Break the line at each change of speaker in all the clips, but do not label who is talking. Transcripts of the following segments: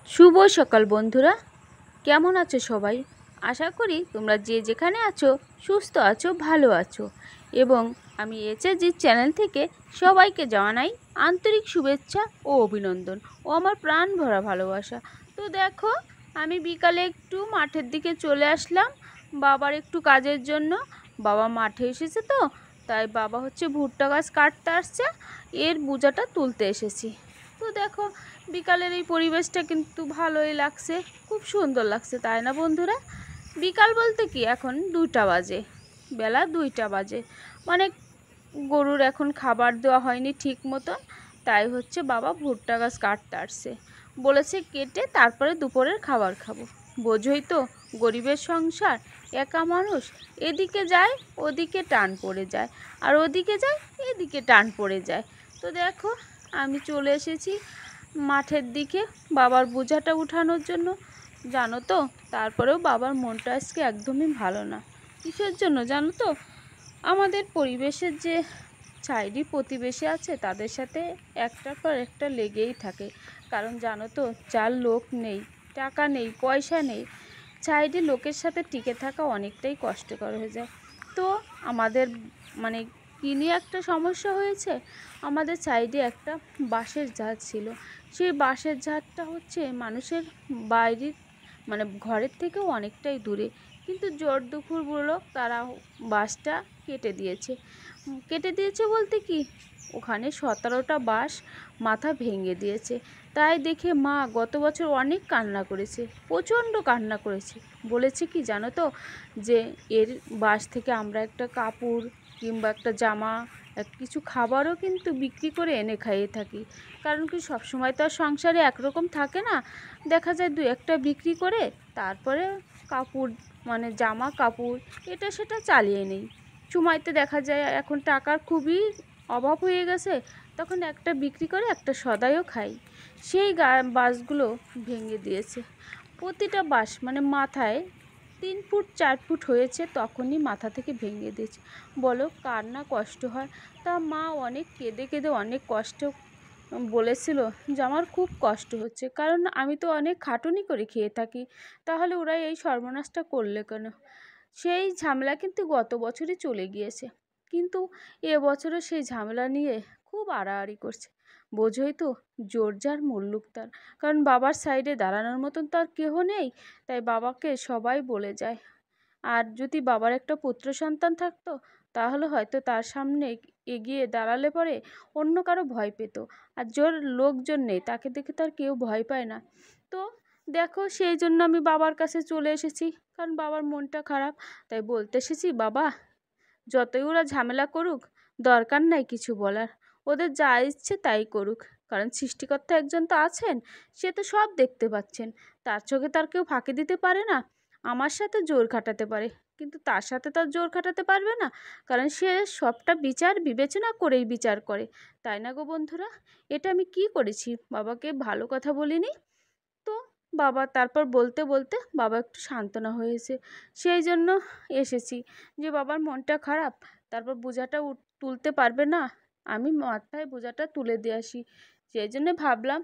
শুভ সকাল বন্ধুরা, কেমন আছো সবাই? আশা করি তোমরা যে যেখানে আছো সুস্থ আছো, ভালো আছো। এবং আমি এইচএসজি চ্যানেল থেকে সবাইকে জানাই আন্তরিক শুভেচ্ছা ও অভিনন্দন ও আমার প্রাণ ভরা ভালোবাসা। তো দেখো, আমি বিকালে একটু মাঠের দিকে চলে আসলাম বাবার একটু কাজের জন্য। বাবা মাঠে এসেছে, তো তাই বাবা ভুট্টা গাছ কাটতে আসছে, এর বোঝাটা তুলতে এসেছি। তো দেখো, বিকালের এই পরিবেশটা কিন্তু ভালোই লাগছে, খুব সুন্দর লাগছে, তাই না বন্ধুরা? বিকাল বলতে কি, এখন 2টা বাজে, বেলা 2টা বাজে। মানে গরুর এখন খাবার দেওয়া হয়নি ঠিক মতন, তাই বাবা ভুট্টা গাছ কাটতে আসছে, বলেছে কেটে তারপরে দুপুরের খাবার খাবো। বোঝোই তো, গরিবের সংসার, একা মানুষ, এদিকে যায় ওদিকে টান পড়ে যায়, আর ওদিকে যায় এদিকে টান পড়ে যায়। তো দেখো, আমি চলে এসেছি মাঠের দিকে বাবার বোঝাটা উঠানোর জন্য। জানো তো, তারপরেও বাবার মনটা আজকে একদমই ভালো না। কিসের জন্য জানো তো? আমাদের পরিবেশের যে সাইডি প্রতিবেশী আছে, তাদের সাথে একটার পর একটা লেগেই থাকে। কারণ জানো তো, যার লোক নেই, টাকা নেই, পয়সা নেই, সাইডে লোকের সাথে টিকে থাকা অনেকটাই কষ্টকর হয়ে যায়। তো আমাদের মানে কী নিয়ে একটা সমস্যা হয়েছে, আমাদের সাইডে একটা বাঁশের ঝাড় ছিল। সেই বাঁশের ঝাড়টা মানুষের বাইরের ঘরের থেকেও অনেকটাই দূরে, কিন্তু জোর দুপুরগুলো তারা বাঁশটা কেটে দিয়েছে। কেটে দিয়েছে বলতে কি, ওখানে 17টা বাঁশ মাথা ভেঙে দিয়েছে। তাই দেখে মা গত বছর অনেক কান্না করেছে, প্রচণ্ড কান্না করেছে। বলেছে কি জানো তো, যে এর বাঁশ থেকে আমরা একটা কাপড় কিংবা একটা জামা, কিছু খাবারও কিন্তু বিক্রি করে এনে খাইয়ে থাকি। কারণ কি, সবসময় তো আর সংসারে একরকম থাকে না, দেখা যায় 2-একটা বিক্রি করে তারপরে কাপড় জামা কাপড় এটা সেটা চালিয়ে নেই। সময়তে দেখা যায় এখন টাকার খুবই অভাব হয়ে গেছে, তখন একটা বিক্রি করে একটা সদাইও খাই। সেই বাঁশগুলো ভেঙে দিয়েছে। প্রতিটা বাঁশ মাথায় 3 ফুট 4 ফুট হয়েছে, তখনই মাথা থেকে ভেঙে দিয়েছে। বলো কার না কষ্ট হয়? তা মা অনেক কেঁদে কেঁদে অনেক কষ্ট বলেছিল যে আমার খুব কষ্ট হচ্ছে, কারণ আমি তো অনেক খাটুনি করে খেয়ে থাকি, তাহলে ওরা এই সর্বনাশটা করলে কেন? সেই ঝামেলা কিন্তু গত বছরই চলে গিয়েছে, কিন্তু এবছরও সেই ঝামেলা নিয়ে খুব আড়াআড়ি করছে। বোঝোই তো, জোর যার মুল্লুক তার। কারণ বাবার সাইডে দাঁড়ানোর মতন তার কেহ নেই, তাই বাবাকে সবাই বলে যায়। আর যদি বাবার একটা পুত্র সন্তান থাকতো, তাহলে হয়তো তার সামনে এগিয়ে দাঁড়ালে পরে অন্য কারো ভয় পেত। আর জোর লোকজন নেই, তাকে দেখে তার কেউ ভয় পায় না। তো দেখো, সেই জন্য আমি বাবার কাছে চলে এসেছি, কারণ বাবার মনটা খারাপ। তাই বলতে এসেছি, বাবা যতই ওরা ঝামেলা করুক, দরকার নাই কিছু বলার, ওদের যা ইচ্ছে তাই করুক। কারণ সৃষ্টিকর্তা একজন তো আছেন, সে তো সব দেখতে পাচ্ছেন, তার চোখে তার কেউ ফাঁকি দিতে পারে না। আমার সাথে জোর খাটাতে পারে, কিন্তু তার সাথে তার জোর খাটাতে পারবে না, কারণ সে সবটা বিচার বিবেচনা করেই বিচার করে। তাই না গো বন্ধুরা? এটা আমি কি করেছি, বাবাকে ভালো কথা বলিনি। তো বাবা তারপর বলতে বলতে বাবা একটু সান্ত্বনা হয়েছে, সেই জন্য এসেছি। যে বাবার মনটা খারাপ, তারপর বোঝাটা তুলতে পারবে না, আমি মাথায় বোঝাটা তুলে দিয়ে আসি। সেই জন্য ভাবলাম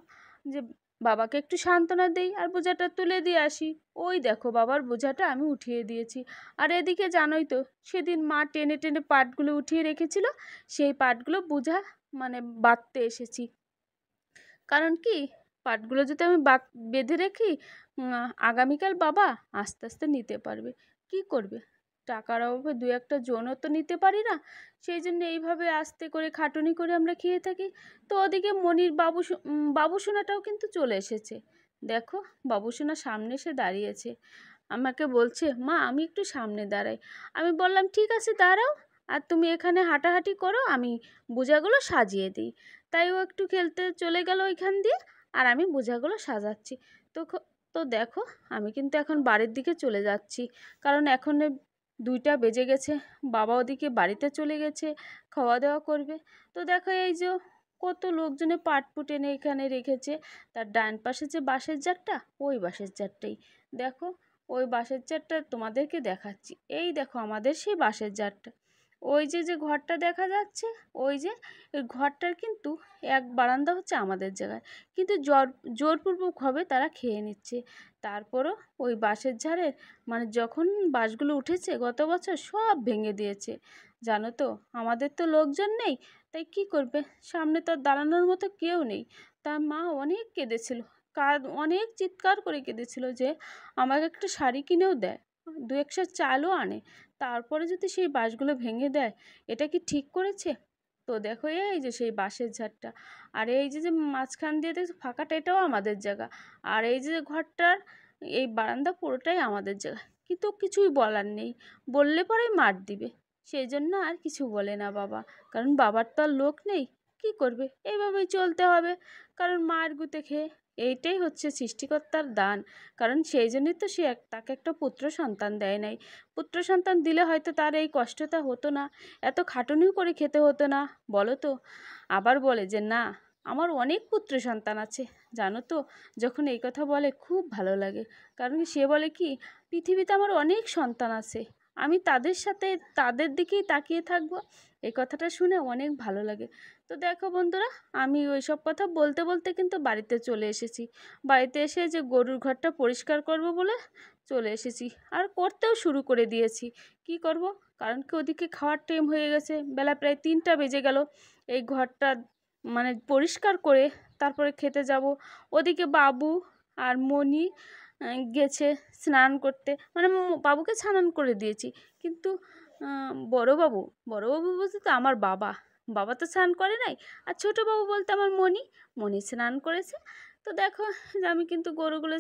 যে বাবাকে একটু সান্ত্বনা দেই আর বোঝাটা তুলে দিয়ে আসি। ওই দেখো, বাবার বোঝাটা আমি উঠিয়ে দিয়েছি। আর এদিকে জানোই তো, সেদিন মা টেনে টেনে পাটগুলো উঠিয়ে রেখেছিল, সেই পাটগুলো বোঝা বাঁধতে এসেছি। কারণ কি, পাটগুলো যদি আমি বেঁধে রাখি, আগামীকাল বাবা আস্তে আস্তে নিতে পারবে। কি করবে, টাকার অভাবে 2-একটা জনও তো নিতে পারি না, সেই জন্য এইভাবে আস্তে করে খাটুনি করে আমরা খেয়ে থাকি। তো ওদিকে মনির বাবুসোনাটাও কিন্তু চলে এসেছে। দেখো, বাবুসোনা সামনে এসে দাঁড়িয়েছে, আমাকে বলছে, মা আমি একটু সামনে দাঁড়াই। আমি বললাম ঠিক আছে দাঁড়াও, আর তুমি এখানে হাঁটাহাঁটি করো, আমি বোঝাগুলো সাজিয়ে দিই। তাই ও একটু খেলতে চলে গেল ওইখান দিয়ে, আর আমি বোঝাগুলো সাজাচ্ছি। তো তো দেখো, আমি কিন্তু এখন বাড়ির দিকে চলে যাচ্ছি, কারণ এখন 2টা বেজে গেছে, বাবা ওদিকে বাড়িতে চলে গেছে, খাওয়া দাওয়া করবে। তো দেখো, এই যে কত লোকজনে পাটপুট এনে এখানে রেখেছে, তার ডান পাশে যে বাঁশের ঝাড়টা, ওই বাঁশের ঝাড়টাই দেখো, ওই বাঁশের ঝাড়টা তোমাদেরকে দেখাচ্ছি। এই দেখো আমাদের সেই বাঁশের ঝাড়টা, ওই যে যে ঘরটা দেখা যাচ্ছে, ওই যে ওই ঘরটার কিন্তু এক বারান্দা হচ্ছে আমাদের জায়গায়, কিন্তু জোরপূর্বকভাবে তারা খেয়ে নিচ্ছে। তারপরও ওই বাঁশের ঝাড়ের মানে যখন বাঁশগুলো উঠেছে গত বছর সব ভেঙে দিয়েছে। জানো তো, আমাদের তো লোকজন নেই, তাই কি করবে, সামনে তো আর দাঁড়ানোর মতো কেউ নেই। তার মা অনেক কেঁদেছিল, অনেক চিৎকার করে কেঁদেছিল যে আমাকে একটা শাড়ি কিনেও দেয়, দু একশো চালও আনে, তারপরে যদি সেই বাঁশগুলো ভেঙে দেয়, এটা কি ঠিক করেছে? তো দেখো এই যে সেই বাঁশের ঝাড়টা, আর এই যে যে মাঝখান দিয়ে দেখো ফাঁকাটা, এটাও আমাদের জায়গা, আর এই যে ঘরটার এই বারান্দা পুরোটাই আমাদের জায়গা, কিন্তু কিছুই বলার নেই, বললে পরেই মার দিবে। সেই জন্য আর কিছু বলে না বাবা, কারণ বাবার তো আর লোক নেই, কি করবে, এইভাবেই চলতে হবে, কারণ মার গুঁতে খেয়ে। এইটাই হচ্ছে সৃষ্টিকর্তার দান, কারণ সেই জন্যই তো সে তাকে একটা পুত্র সন্তান দেয় নাই। পুত্র সন্তান দিলে হয়তো তার এই কষ্টটা হতো না, এত খাটুনিও করে খেতে হতো না, বলো তো। আবার বলে যে না, আমার অনেক পুত্র সন্তান আছে। জানো তো, যখন এই কথা বলে খুব ভালো লাগে, কারণ সে বলে কি, পৃথিবীতে আমার অনেক সন্তান আছে, আমি তাদের সাথে তাদের দিকেই তাকিয়ে থাকবো। এই কথাটা শুনে অনেক ভালো লাগে। তো দেখো বন্ধুরা, আমি ওই সব কথা বলতে বলতে কিন্তু বাড়িতে চলে এসেছি। বাড়িতে এসে যে গরুর ঘরটা পরিষ্কার করব বলে চলে এসেছি, আর করতেও শুরু করে দিয়েছি। কি করব, কারণ কি ওদিকে খাওয়ার টাইম হয়ে গেছে, বেলা প্রায় 3টা বেজে গেল। এই ঘরটা মানে পরিষ্কার করে তারপরে খেতে যাব। ওদিকে বাবু আর মণি গেছে স্নান করতে, মানে বাবুকে স্নান করে দিয়েছি, কিন্তু বড়োবাবু, বড়োবাবু বলতে তো আমার বাবা, বাবা তো স্নান করে নাই, আর ছোটো বাবু বলতে আমার মণি স্নান করেছে। তো দেখো যে আমি কিন্তু গরুগুলো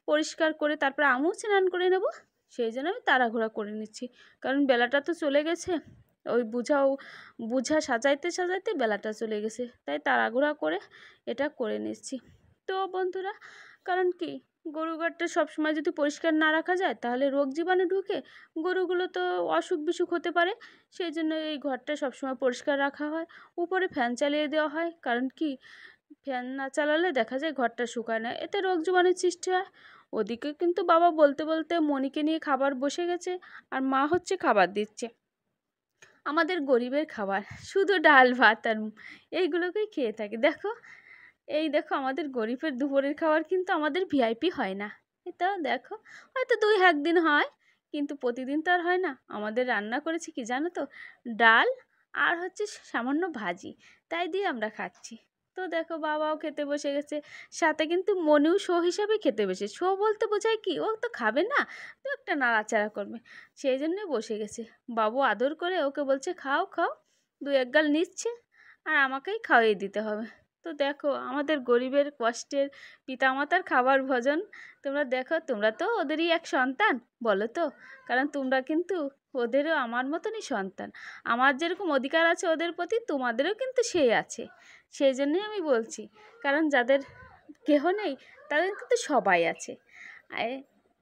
পরিষ্কার করে তারপরে আমিও স্নান করে নেব, সেই জন্য আমি তাড়াহুড়া করে নিচ্ছি, কারণ বেলাটা তো চলে গেছে, ওই বুঝা সাজাইতে সাজাইতে বেলাটা চলে গেছে, তাই তাড়াহুড়া করে এটা করে নিচ্ছি। তো বন্ধুরা, কারণ কি, গরু ঘরটা সবসময় যদি পরিষ্কার না রাখা যায় তাহলে রোগ জীবাণু ঢুকে গরুগুলো তো অসুখ বিসুখ হতে পারে। সেই জন্য এই ঘরটা সবসময় পরিষ্কার রাখা হয়, উপরে ফ্যান চালিয়ে দেওয়া হয়, কারণ কি, ফ্যান না চালালে দেখা যায় ঘরটা শুকায় না, এতে রোগ জীবাণুর সৃষ্টি হয়। ওদিকে কিন্তু বাবা বলতে বলতে মণিকে নিয়ে খাবার বসে গেছে, আর মা হচ্ছে খাবার দিচ্ছে। আমাদের গরিবের খাবার শুধু ডাল ভাত আর এইগুলোকেই খেয়ে থাকে। দেখো, এই দেখো আমাদের গরিবের দুপুরের খাবার কিন্তু আমাদের ভিআইপি হয় না। এটা দেখো, হয়তো 2-1 দিন হয়, কিন্তু প্রতিদিন তো আর হয় না। আমাদের রান্না করেছি কি জানো তো, ডাল আর হচ্ছে সামান্য ভাজি, তাই দিয়ে আমরা খাচ্ছি। তো দেখো বাবাও খেতে বসে গেছে, সাথে কিন্তু মনেও শো হিসাবে খেতে বসে, শো বলতে বোঝায় কি, ও তো খাবে না, তো একটা নাড়াচাড়া করবে, সেই জন্যে বসে গেছে। বাবু আদর করে ওকে বলছে খাও খাও, 2-1 গাল নিচ্ছে, আর আমাকেই খাওয়িয়ে দিতে হবে। তো দেখো আমাদের গরিবের কষ্টের পিতামাতার খাবার ভোজন, তোমরা দেখো, তোমরা তো ওদেরই এক সন্তান, বলো তো, কারণ তোমরা কিন্তু ওদেরও আমার মতনই সন্তান, আমার যেরকম অধিকার আছে ওদের প্রতি, তোমাদেরও কিন্তু সেই আছে। সেই জন্যই আমি বলছি, কারণ যাদের কেহ নেই তাদের কিন্তু সবাই আছে।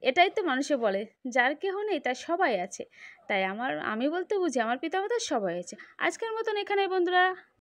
এটাই তো মানুষে বলে, যার কেহ নেই তার সবাই আছে। তাই আমি বলতে বুঝি আমার পিতামাতার সবাই আছে। আজকের মতন এখানে বন্ধুরা।